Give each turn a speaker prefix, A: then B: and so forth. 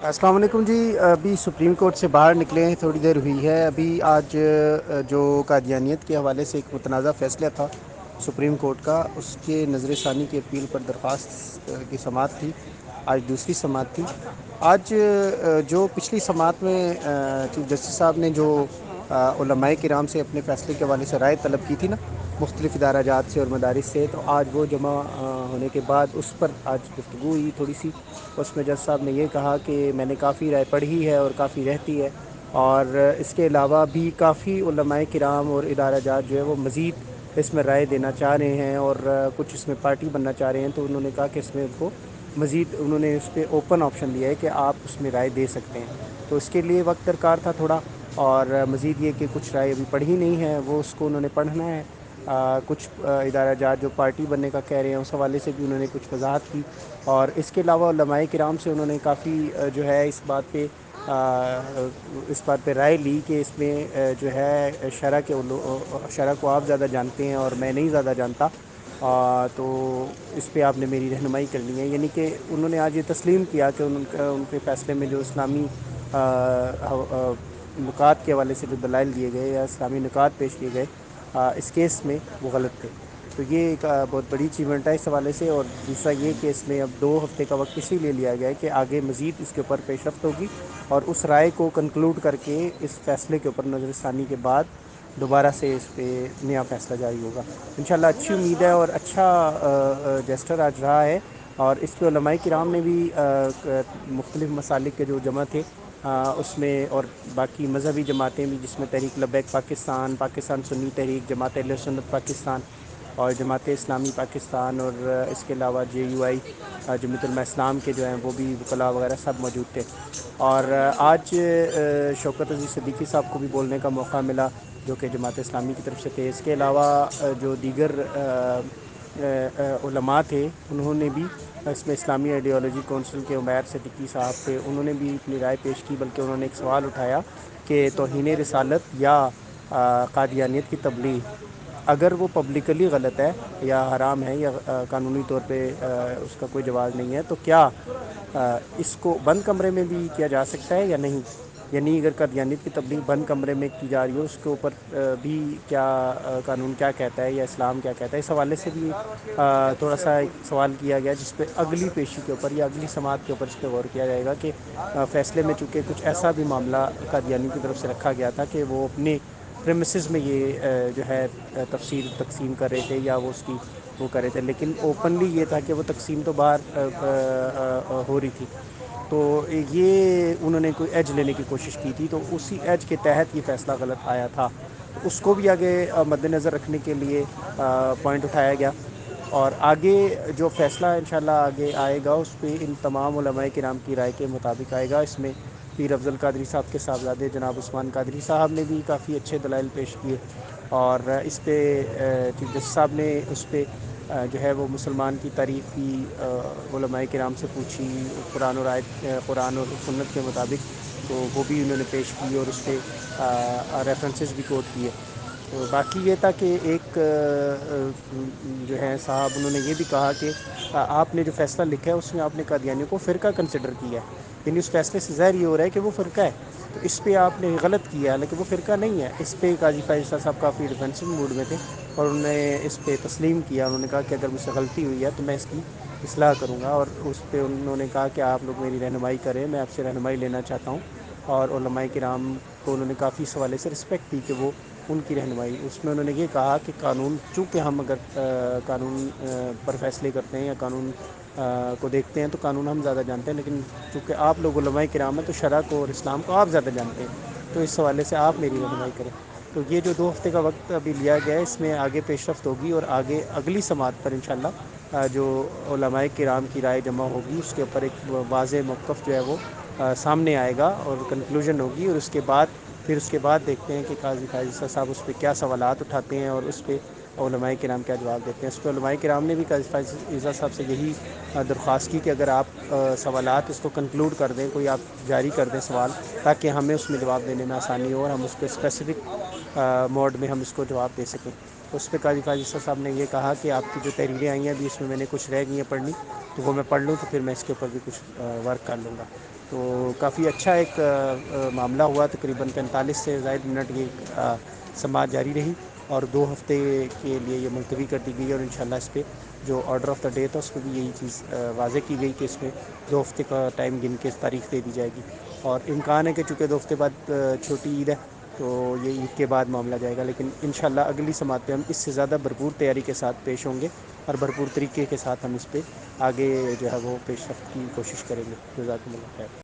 A: السلام علیکم جی، ابھی سپریم کورٹ سے باہر نکلے ہیں، تھوڑی دیر ہوئی ہے ابھی. آج جو قادیانیت کے حوالے سے ایک متنازع فیصلہ تھا سپریم کورٹ کا، اس کے نظر ثانی کی اپیل پر درخواست کی سماعت تھی. آج دوسری سماعت تھی. آج جو پچھلی سماعت میں چیف جسٹس صاحب نے جو علماء کرام سے اپنے فیصلے کے حوالے سے رائے طلب کی تھی نا، مختلف ادارہ جات سے اور مدارس سے، تو آج وہ جمع ہونے کے بعد اس پر آج گفتگو ہوئی تھوڑی سی. اس میں جج صاحب نے یہ کہا کہ میں نے کافی رائے پڑھی ہے اور کافی رہتی ہے، اور اس کے علاوہ بھی کافی علماء کرام اور ادارہ جات جو ہے وہ مزید اس میں رائے دینا چاہ رہے ہیں، اور کچھ اس میں پارٹی بننا چاہ رہے ہیں. تو انہوں نے کہا کہ اس میں ان کو مزید انہوں نے اس پہ اوپن آپشن دیا ہے کہ آپ اس میں رائے دے سکتے ہیں. تو اس کے لیے وقت درکار تھا تھوڑا، اور مزید یہ کہ کچھ رائے ابھی پڑھی نہیں ہے، وہ اس کو انہوں نے پڑھنا ہے. کچھ ادارہ جات جو پارٹی بننے کا کہہ رہے ہیں اس حوالے سے بھی انہوں نے کچھ وضاحت کی. اور اس کے علاوہ علماء کرام سے انہوں نے کافی جو ہے اس بات پہ رائے لی کہ اس میں جو ہے شرع کو آپ زیادہ جانتے ہیں اور میں نہیں زیادہ جانتا. تو اس پہ آپ نے میری رہنمائی کرنی ہے. یعنی کہ انہوں نے آج یہ تسلیم کیا کہ ان کے فیصلے میں جو اسلامی نکات کے حوالے سے جو دلائل دیے گئے یا اسلامی نکات پیش کیے گئے اس کیس میں، وہ غلط تھے. تو یہ ایک بہت بڑی اچیومنٹ ہے اس حوالے سے. اور دوسرا یہ کہ اس میں اب 2 ہفتے کا وقت اسی لیے لیا گیا ہے کہ آگے مزید اس کے اوپر پیش رفت ہوگی، اور اس رائے کو کنکلوڈ کر کے اس فیصلے کے اوپر نظر ثانی کے بعد دوبارہ سے اس پہ نیا فیصلہ جاری ہوگا. انشاءاللہ اچھی امید ہے اور اچھا جسٹر آج رہا ہے. اور اس پہ علماء کرام نے بھی مختلف مسالک کے جو جمع تھے اس میں، اور باقی مذہبی جماعتیں بھی جس میں تحریک لبیک پاکستان، پاکستان سنی تحریک، جماعت اہل سنت پاکستان اور جماعت اسلامی پاکستان، اور اس کے علاوہ جے یو آئی جمعیت علماء اسلام کے جو ہیں وہ بھی وکلاء وغیرہ سب موجود تھے. اور آج شوکت عزیز صدیقی صاحب کو بھی بولنے کا موقع ملا جو کہ جماعت اسلامی کی طرف سے تھے. اس کے علاوہ جو دیگر علماء تھے انہوں نے بھی اس میں اسلامی آئیڈیالوجی کونسل کے عمیر صدیقی صاحب تھے، انہوں نے بھی اپنی رائے پیش کی. بلکہ انہوں نے ایک سوال اٹھایا کہ توہین رسالت یا قادیانیت کی تبلیغ اگر وہ پبلکلی غلط ہے یا حرام ہے یا قانونی طور پہ اس کا کوئی جواز نہیں ہے، تو کیا اس کو بند کمرے میں بھی کیا جا سکتا ہے یا نہیں؟ یعنی اگر قادیانیت کی تبلیغ بند کمرے میں کی جا رہی ہو، اس کے اوپر بھی کیا قانون کیا کہتا ہے یا اسلام کیا کہتا ہے؟ اس حوالے سے بھی تھوڑا سا ایک سوال کیا گیا، جس پہ اگلی پیشی کے اوپر یا اگلی سماعت کے اوپر اس پہ غور کیا جائے گا. کہ فیصلے میں چونکہ کچھ ایسا بھی معاملہ قادیانی کی طرف سے رکھا گیا تھا کہ وہ اپنے پریمیسز میں یہ جو ہے تفسیر تقسیم کر رہے تھے یا وہ اس کی وہ کر رہے تھے، لیکن اوپنلی یہ تھا کہ وہ تقسیم تو باہر ہو رہی تھی. تو یہ انہوں نے کوئی ایج لینے کی کوشش کی تھی، تو اسی ایج کے تحت یہ فیصلہ غلط آیا تھا. تو اس کو بھی آگے مد نظر رکھنے کے لیے پوائنٹ اٹھایا گیا. اور آگے جو فیصلہ انشاءاللہ آگے آئے گا اس پہ ان تمام علماء کرام کی رائے کے مطابق آئے گا. اس میں پیر افضل قادری صاحب کے صاحبزادے جناب عثمان قادری صاحب نے بھی کافی اچھے دلائل پیش کیے. اور اس پہ چیف جسٹس صاحب نے اس پہ جو ہے وہ مسلمان کی تاریخ کی علماء کرام سے پوچھی، قرآن اور آیت، قرآن اور سنت کے مطابق، تو وہ بھی انہوں نے پیش کی اور اس پہ ریفرنسز بھی کوٹ کیے. تو باقی یہ تھا کہ ایک جو ہے صاحب انہوں نے یہ بھی کہا کہ آپ نے جو فیصلہ لکھا ہے اس میں آپ نے قادیانیوں کو فرقہ کنسیڈر کیا ہے. یعنی اس فیصلے سے ظاہر یہ ہو رہا ہے کہ وہ فرقہ ہے. تو اس پہ آپ نے غلط کیا ہے، لیکن وہ فرقہ نہیں ہے. اس پہ قاضی فائز صاحب کافی ڈیفینسو موڈ میں تھے اور انہوں نے اس پہ تسلیم کیا. انہوں نے کہا کہ اگر مجھ سے غلطی ہوئی ہے تو میں اس کی اصلاح کروں گا. اور اس پہ انہوں نے کہا کہ آپ لوگ میری رہنمائی کریں، میں آپ سے رہنمائی لینا چاہتا ہوں. اور علماء کرام کو انہوں نے کافی اس حوالے سے رسپیکٹ دی کہ وہ ان کی رہنمائی. اس میں انہوں نے یہ کہا کہ قانون، چونکہ ہم اگر قانون پر فیصلے کرتے ہیں یا قانون کو دیکھتے ہیں تو قانون ہم زیادہ جانتے ہیں، لیکن چونکہ آپ لوگ علماء کرام ہیں تو شرع کو اور اسلام کو آپ زیادہ جانتے ہیں. تو اس حوالے سے آپ میری رہنمائی کریں. تو یہ جو 2 ہفتے کا وقت ابھی لیا گیا ہے اس میں آگے پیش رفت ہوگی، اور آگے اگلی سماعت پر انشاءاللہ جو علماء کرام کی رائے جمع ہوگی اس کے اوپر ایک واضح موقف جو ہے وہ سامنے آئے گا اور کنکلوژن ہوگی. اور اس کے بعد دیکھتے ہیں کہ قاضی فائز صاحب اس پہ کیا سوالات اٹھاتے ہیں اور اس پہ علماء کرام کیا جواب دیتے ہیں. اس پہ علماء کرام نے بھی قاضی فائز صاحب سے یہی درخواست کی کہ اگر آپ سوالات اس کو کنکلوڈ کر دیں، کوئی آپ جاری کر دیں سوال، تاکہ ہمیں اس میں جواب دینے میں آسانی ہو اور ہم اس کو اسپیسیفک موڈ میں ہم اس کو جواب دے سکیں. تو اس پہ قاضی فائز صاحب نے یہ کہا کہ آپ کی جو تحریریں آئی ہیں ابھی اس میں نے کچھ رہ گئی ہیں پڑھنی، تو وہ میں پڑھ لوں تو پھر میں اس کے اوپر بھی کچھ ورک کر لوں گا. تو کافی اچھا ایک معاملہ ہوا، تقریباً 45 سے زائد منٹ یہ سماعت جاری رہی، اور 2 ہفتے کے لیے یہ ملتوی کر دی گئی، اور انشاءاللہ اس پہ جو آرڈر آف دا ڈے تھا اس پہ بھی یہی چیز واضح کی گئی کہ اس میں 2 ہفتے کا ٹائم گن کے تاریخ دے دی جائے گی، اور امکان ہے کہ چونکہ 2 ہفتے بعد چھوٹی عید ہے تو یہ عید کے بعد معاملہ جائے گا، لیکن انشاءاللہ اگلی سماعت پہ ہم اس سے زیادہ بھرپور تیاری کے ساتھ پیش ہوں گے، اور بھرپور طریقے کے ساتھ ہم اس پہ آگے جو ہے وہ پیش رفت کی کوشش کریں گے۔ جزاکم اللہ خیر۔